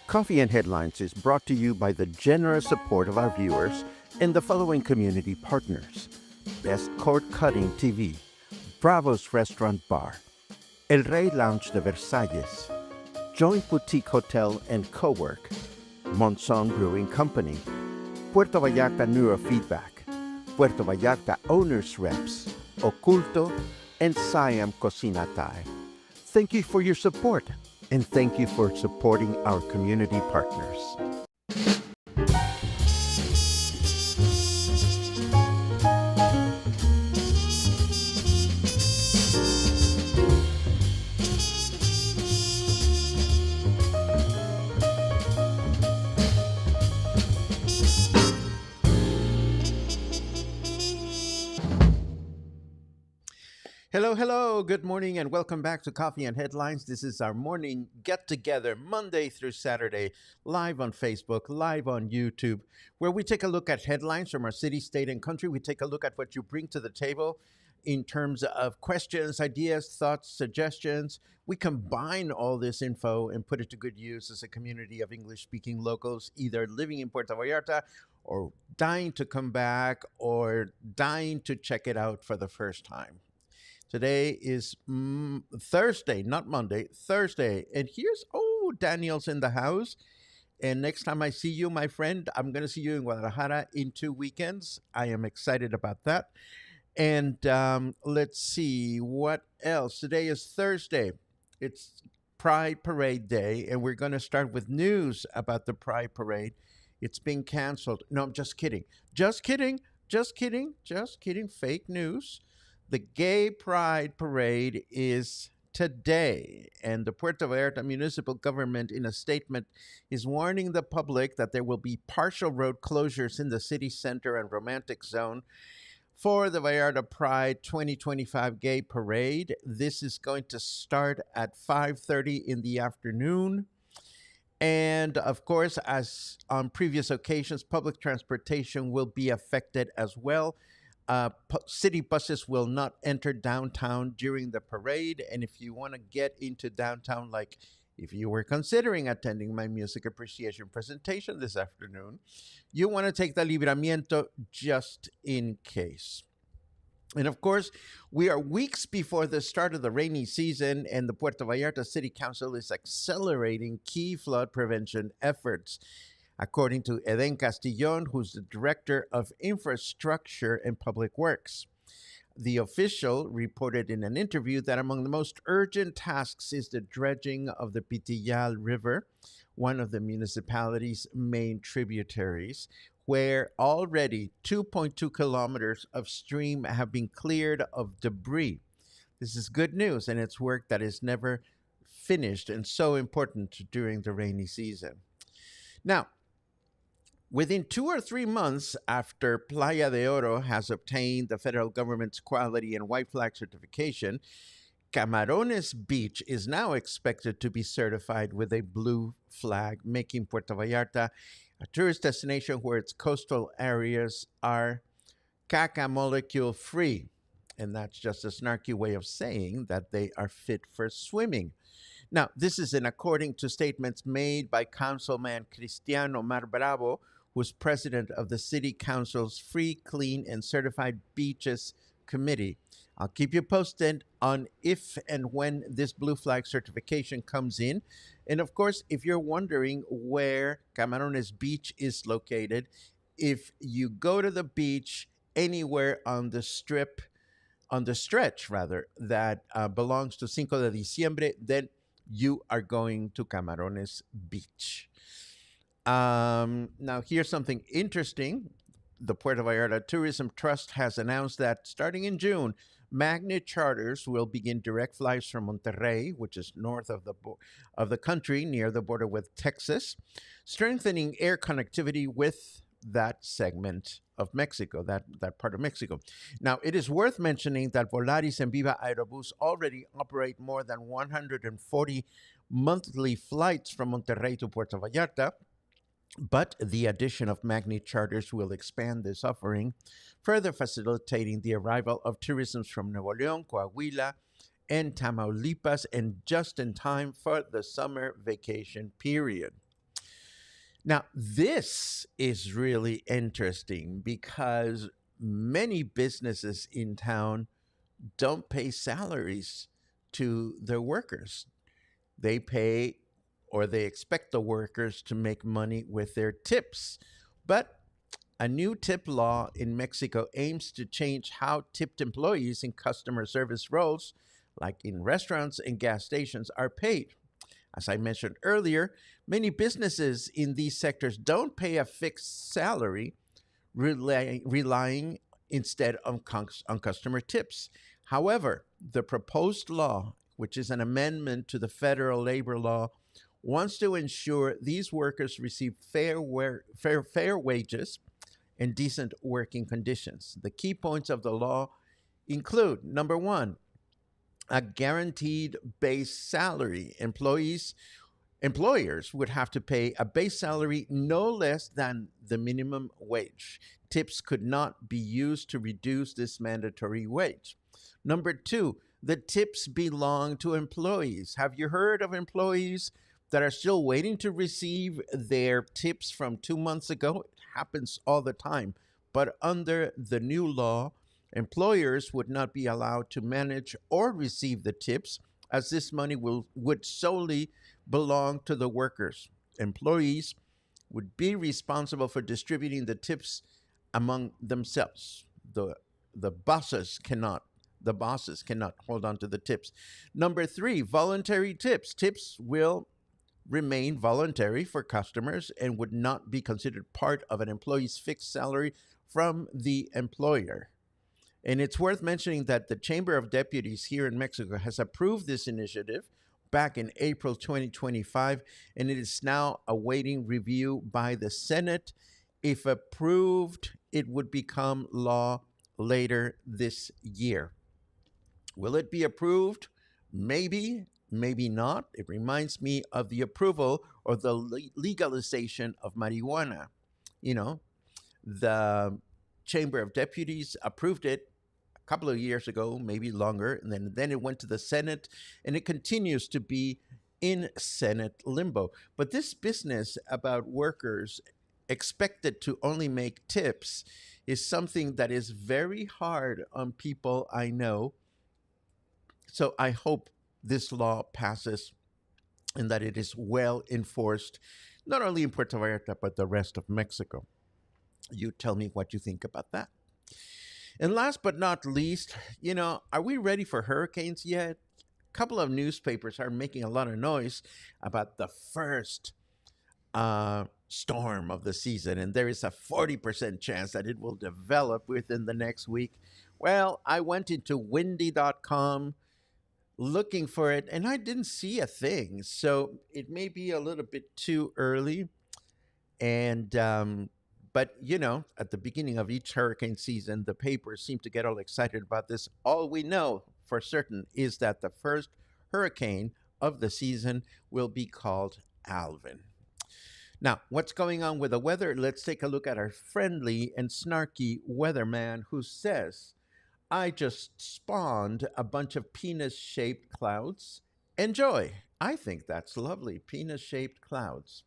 Coffee and Headlines is brought to you by the generous support of our viewers and the following community partners: Best Cord Cutting TV, Bravo's Restaurant Bar, El Rey Lounge de Versalles, Joint Boutique Hotel and Cowork, Monson Brewing Company, Puerto Vallarta Neurofeedback, Puerto Vallarta Owners Reps, Oculto, and Siam Cocina Thai. Thank you for your support, and thank you for supporting our community partners. Hello, hello, good morning, and welcome back to Coffee and Headlines. This is our morning get together, Monday through Saturday, live on Facebook, live on YouTube, where we take a look at headlines from our city, state, and country. We take a look at what you bring to the table in terms of questions, ideas, thoughts, suggestions. We combine all this info and put it to good use as a community of English speaking locals, either living in Puerto Vallarta or dying to come back or dying to check it out for the first time. Today is Thursday, not Monday, Thursday. And Daniel's in the house. And next time I see you, my friend, I'm going to see you in Guadalajara in 2 weekends. I am excited about that. And let's see what else. Today is Thursday. It's Pride Parade Day. And we're going to start with news about the Pride Parade. It's being canceled. No, I'm just kidding. Just kidding. Just kidding. Just kidding. Fake news. The Gay Pride Parade is today, and the Puerto Vallarta municipal government, in a statement, is warning the public that there will be partial road closures in the city center and romantic zone for the Vallarta Pride 2025 Gay Parade. This is going to start at 5:30 in the afternoon. And of course, as on previous occasions, public transportation will be affected as well. City buses will not enter downtown during the parade. And if you want to get into downtown, like if you were considering attending my music appreciation presentation this afternoon, you want to take the Libramiento just in case. And of course, we are weeks before the start of the rainy season, and the Puerto Vallarta City Council is accelerating key flood prevention efforts. According to Eden Castillon, who's the Director of Infrastructure and Public Works. The official reported in an interview that among the most urgent tasks is the dredging of the Pitillal River, one of the municipality's main tributaries, where already 2.2 kilometers of stream have been cleared of debris. This is good news, and it's work that is never finished and so important during the rainy season. Now, within 2 or 3 months after Playa de Oro has obtained the federal government's quality and white flag certification, Camarones Beach is now expected to be certified with a blue flag, making Puerto Vallarta a tourist destination where its coastal areas are caca molecule free. And that's just a snarky way of saying that they are fit for swimming. Now, this is in according to statements made by Councilman Cristiano Omar Bravo, who's president of the City Council's Free, Clean, and Certified Beaches Committee. I'll keep you posted on if and when this blue flag certification comes in. And of course, if you're wondering where Camarones Beach is located, if you go to the beach anywhere on the stretch that belongs to Cinco de Diciembre, then you are going to Camarones Beach. Now, here's something interesting. The Puerto Vallarta Tourism Trust has announced that starting in June, Magnicharters will begin direct flights from Monterrey, which is north of the country, near the border with Texas, strengthening air connectivity with that segment of Mexico, that part of Mexico. Now, it is worth mentioning that Volaris and Viva Aerobus already operate more than 140 monthly flights from Monterrey to Puerto Vallarta, but the addition of Magnicharters will expand this offering, further facilitating the arrival of tourism from Nuevo León, Coahuila, and Tamaulipas, and just in time for the summer vacation period. Now, this is really interesting because many businesses in town don't pay salaries to their workers. They pay or they expect the workers to make money with their tips. But a new tip law in Mexico aims to change how tipped employees in customer service roles, like in restaurants and gas stations, are paid. As I mentioned earlier, many businesses in these sectors don't pay a fixed salary, relying instead on customer tips. However, the proposed law, which is an amendment to the federal labor law, wants to ensure these workers receive fair wages and decent working conditions. The key points of the law include number one, a guaranteed base salary. Employers would have to pay a base salary no less than the minimum wage. Tips could not be used to reduce this mandatory wage. Number two, the tips belong to employees. Have you heard of employees that are still waiting to receive their tips from 2 months ago? It happens all the time. But under the new law, employers would not be allowed to manage or receive the tips, as this money would solely belong to the workers. Employees would be responsible for distributing the tips among themselves. The bosses cannot. The bosses cannot hold on to the tips. Number three, voluntary tips. Tips will remain voluntary for customers and would not be considered part of an employee's fixed salary from the employer. And it's worth mentioning that the Chamber of Deputies here in Mexico has approved this initiative back in April 2025, and it is now awaiting review by the Senate. If approved, it would become law later this year. Will it be approved? Maybe, maybe not. It reminds me of the approval or the legalization of marijuana. You know, the Chamber of Deputies approved it a couple of years ago, maybe longer, and then it went to the Senate, and it continues to be in Senate limbo. But this business about workers expected to only make tips is something that is very hard on people I know. So I hope this law passes and that it is well enforced, not only in Puerto Vallarta, but the rest of Mexico. You tell me what you think about that. And last but not least, are we ready for hurricanes yet? A couple of newspapers are making a lot of noise about the first storm of the season, and there is a 40% chance that it will develop within the next week. Well, I went into windy.com looking for it, and I didn't see a thing. So it may be a little bit too early. And but at the beginning of each hurricane season, the papers seem to get all excited about this. All we know for certain is that the first hurricane of the season will be called Alvin. Now, what's going on with the weather? Let's take a look at our friendly and snarky weatherman who says, I just spawned a bunch of penis-shaped clouds. Enjoy. I think that's lovely. Penis-shaped clouds.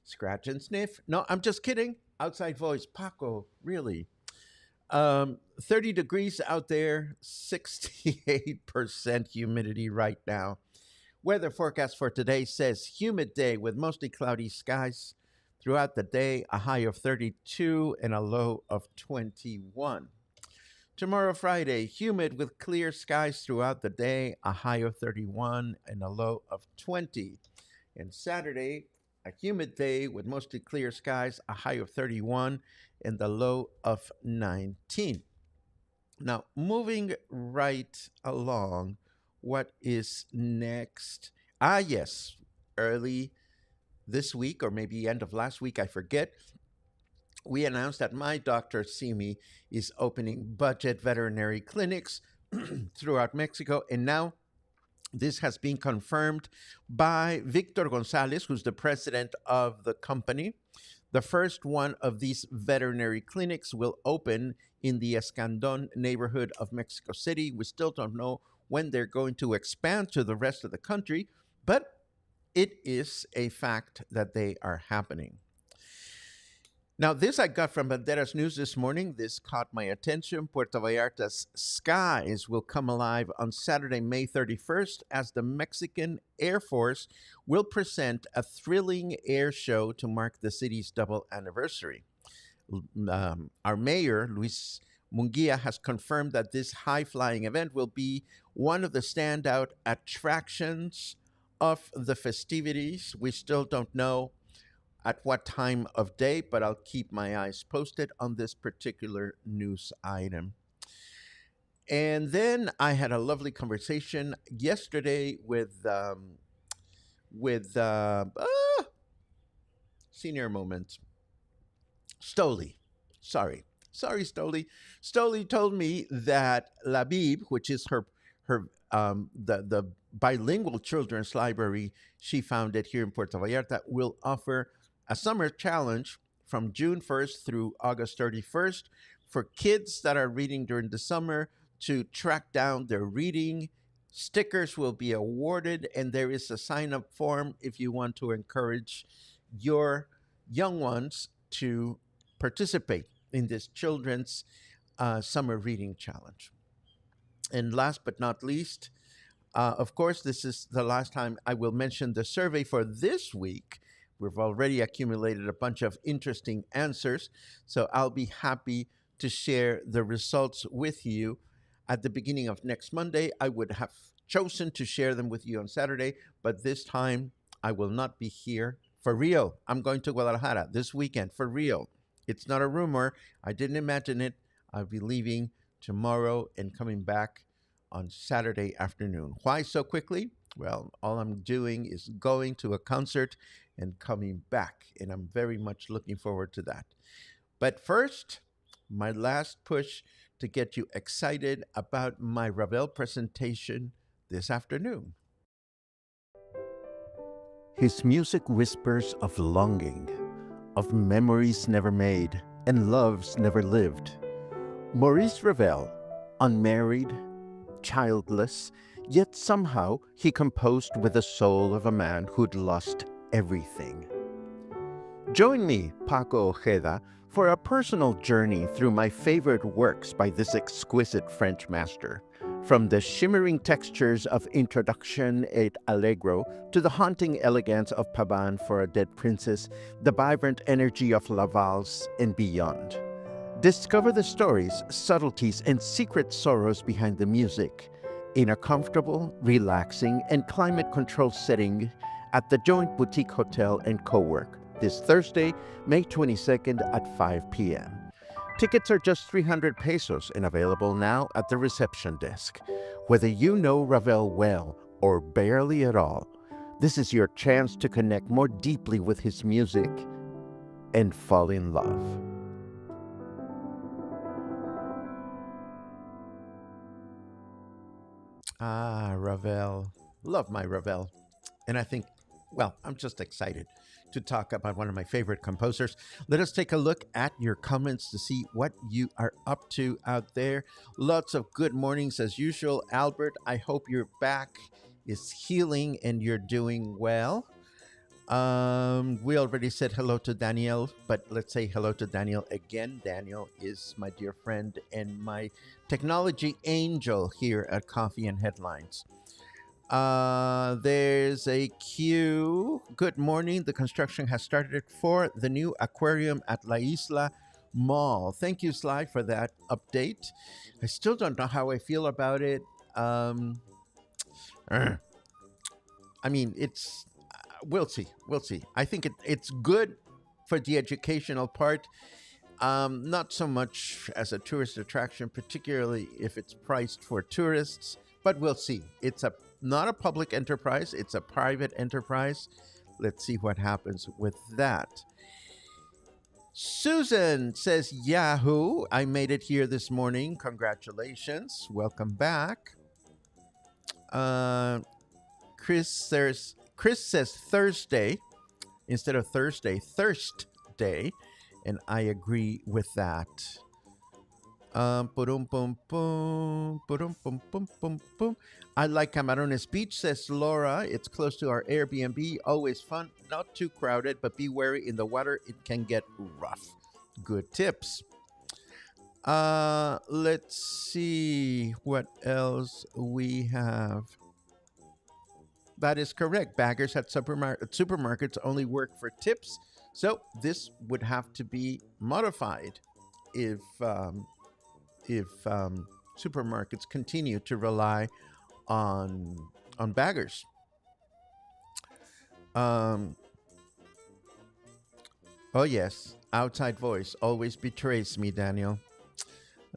Scratch and sniff. No, I'm just kidding. Outside voice. Paco, really. 30 degrees out there, 68% humidity right now. Weather forecast for today says humid day with mostly cloudy skies. Throughout the day, a high of 32 and a low of 21. Tomorrow, Friday, humid with clear skies throughout the day, a high of 31 and a low of 20. And Saturday, a humid day with mostly clear skies, a high of 31 and the low of 19. Now, moving right along, what is next? Yes, early this week or maybe end of last week, I forget, we announced that My Doctor See Me is opening budget veterinary clinics throughout Mexico. And now this has been confirmed by Victor Gonzalez, who's the president of the company. The first one of these veterinary clinics will open in the Escandon neighborhood of Mexico City. We still don't know when they're going to expand to the rest of the country, but it is a fact that they are happening. Now, this I got from Banderas News this morning. This caught my attention. Puerto Vallarta's skies will come alive on Saturday, May 31st, as the Mexican Air Force will present a thrilling air show to mark the city's double anniversary. Our mayor, Luis Munguia, has confirmed that this high flying event will be one of the standout attractions of the festivities. We still don't know at what time of day, but I'll keep my eyes posted on this particular news item. And then I had a lovely conversation yesterday with senior moment Stoli. Sorry, Stoli. Stoli told me that La Bib, which is the bilingual children's library she founded here in Puerto Vallarta, will offer a summer challenge from June 1st through August 31st for kids that are reading during the summer to track down their reading. Stickers will be awarded, and there is a sign up form if you want to encourage your young ones to participate in this children's summer reading challenge. And last but not least, of course, this is the last time I will mention the survey for this week. We've already accumulated a bunch of interesting answers, so I'll be happy to share the results with you at the beginning of next Monday. I would have chosen to share them with you on Saturday, but this time I will not be here for real. I'm going to Guadalajara this weekend for real. It's not a rumor. I didn't imagine it. I'll be leaving tomorrow and coming back on Saturday afternoon. Why so quickly? Well, all I'm doing is going to a concert and coming back, and I'm very much looking forward to that. But first, my last push to get you excited about my Ravel presentation this afternoon. His music whispers of longing, of memories never made and loves never lived. Maurice Ravel, unmarried, childless, yet somehow he composed with the soul of a man who'd lost everything. Join me, Paco Ojeda, for a personal journey through my favorite works by this exquisite French master. From the shimmering textures of Introduction et Allegro to the haunting elegance of Pavane for a Dead Princess, the vibrant energy of La Valse, and beyond. Discover the stories, subtleties, and secret sorrows behind the music in a comfortable, relaxing, and climate-controlled setting at the Joint Boutique Hotel and Co-work this Thursday, May 22nd at 5 p.m. Tickets are just 300 pesos and available now at the reception desk. Whether you know Ravel well or barely at all, this is your chance to connect more deeply with his music and fall in love. Ah, Ravel. Love my Ravel. And I think, well, I'm just excited to talk about one of my favorite composers. Let us take a look at your comments to see what you are up to out there. Lots of good mornings as usual. Albert, I hope your back is healing and you're doing well. We already said hello to Daniel, but let's say hello to Daniel again. Daniel is my dear friend and my technology angel here at Coffee and Headlines. There's a queue. Good morning. The construction has started for the new aquarium at La Isla Mall. Thank you, Sly, for that update. I still don't know how I feel about it. I mean, it's we'll see. We'll see. I think it's good for the educational part. Not so much as a tourist attraction, particularly if it's priced for tourists. But we'll see. It's not a public enterprise. It's a private enterprise. Let's see what happens with that. Susan says, Yahoo! I made it here this morning. Congratulations. Welcome back. Chris says Thursday instead of Thursday, Thirst Day, and I agree with that. Pum, pum, pum, pum, pum, pum, pum, pum. I like Camarones Beach, says Laura. It's close to our Airbnb. Always fun. Not too crowded, but be wary in the water. It can get rough. Good tips. Let's see what else we have. That is correct. Baggers at supermarkets only work for tips. So this would have to be modified if supermarkets continue to rely on baggers. Um, oh yes, outside voice always betrays me, Daniel.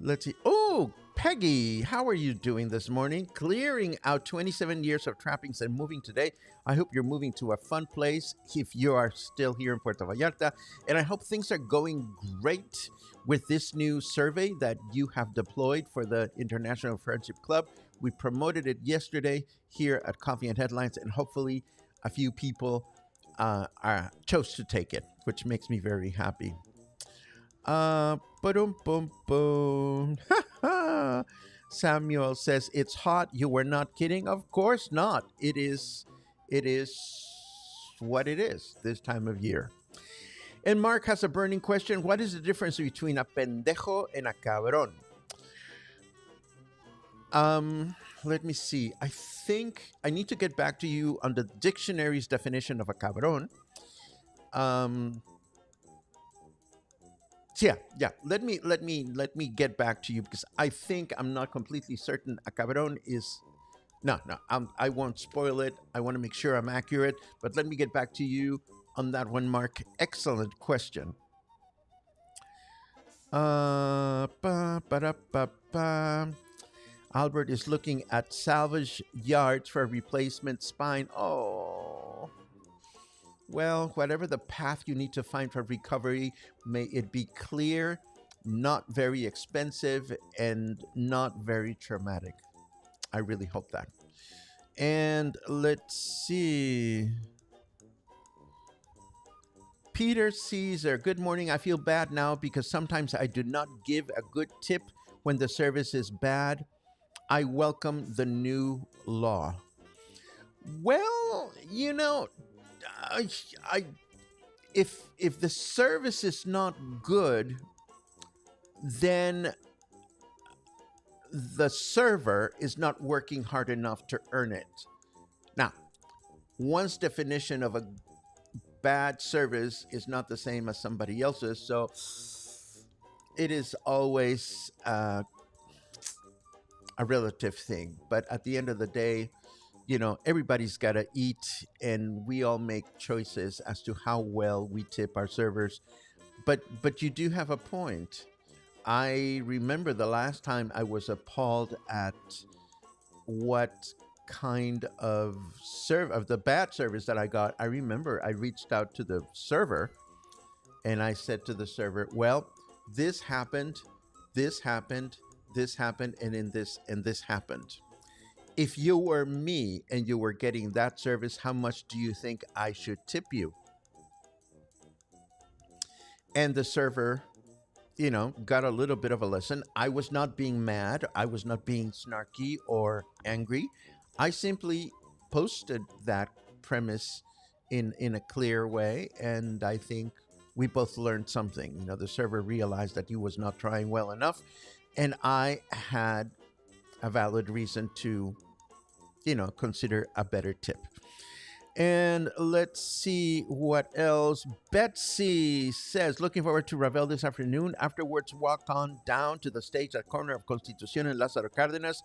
Let's see. Oh, Peggy, how are you doing this morning? Clearing out 27 years of trappings and moving today. I hope you're moving to a fun place if you are still here in Puerto Vallarta. And I hope things are going great with this new survey that you have deployed for the International Friendship Club. We promoted it yesterday here at Coffee and Headlines, and hopefully a few people chose to take it, which makes me very happy. Boom, boom, boom. Samuel says it's hot. You were not kidding. Of course not. It is. It is what it is this time of year. And Mark has a burning question. What is the difference between a pendejo and a cabrón? Let me see. I think I need to get back to you on the dictionary's definition of a cabrón. Yeah. Let me get back to you because I think I'm not completely certain. A cabrón is no. I won't spoil it. I want to make sure I'm accurate. But let me get back to you on that one, Mark. Excellent question. Ba. Albert is looking at salvage yards for a replacement spine. Oh. Well, whatever the path you need to find for recovery, may it be clear, not very expensive, and not very traumatic. I really hope that. And let's see. Peter Caesar, good morning. I feel bad now because sometimes I do not give a good tip when the service is bad. I welcome the new law. Well, I if the service is not good, then the server is not working hard enough to earn it. Now, one's definition of a bad service is not the same as somebody else's, so it is always a relative thing. But at the end of the day, everybody's got to eat, and we all make choices as to how well we tip our servers. But you do have a point. I remember the last time I was appalled at what kind of the bad service that I got. I remember I reached out to the server and I said to the server, well, this happened, this happened, this happened, and this happened. If you were me and you were getting that service, how much do you think I should tip you? And the server, got a little bit of a lesson. I was not being mad. I was not being snarky or angry. I simply posted that premise in a clear way. And I think we both learned something. The server realized that he was not trying well enough. And I had a valid reason to, consider a better tip. And let's see what else. Betsy says, looking forward to Ravel this afternoon. Afterwards, walked on down to the stage at corner of Constitucion and Lázaro Cárdenas.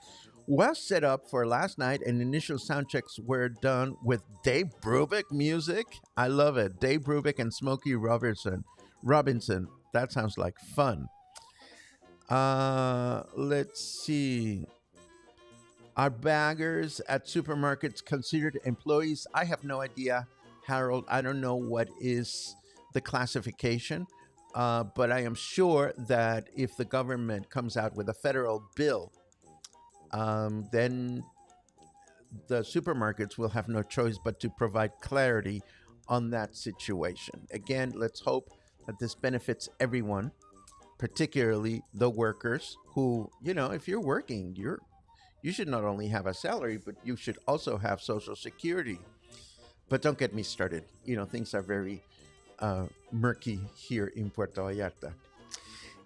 Was set up for last night, and initial sound checks were done with Dave Brubeck music. I love it. Dave Brubeck and Smokey Robinson. That sounds like fun. Let's see. Are baggers at supermarkets considered employees? I have no idea, Harold. I don't know what is the classification, but I am sure that if the government comes out with a federal bill, then the supermarkets will have no choice but to provide clarity on that situation. Again, let's hope that this benefits everyone, particularly the workers who, if you're working, you should not only have a salary, but you should also have Social Security. But don't get me started. Things are very murky here in Puerto Vallarta,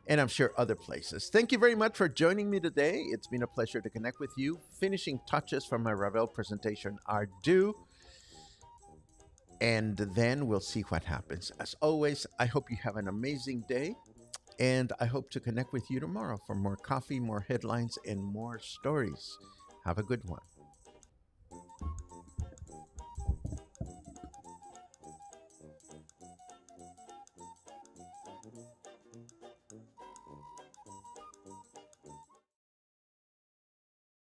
and I'm sure other places. Thank you very much for joining me today. It's been a pleasure to connect with you. Finishing touches from my Ravel presentation are due, and then we'll see what happens. As always, I hope you have an amazing day, and I hope to connect with you tomorrow for more coffee, more headlines, and more stories. Have a good one.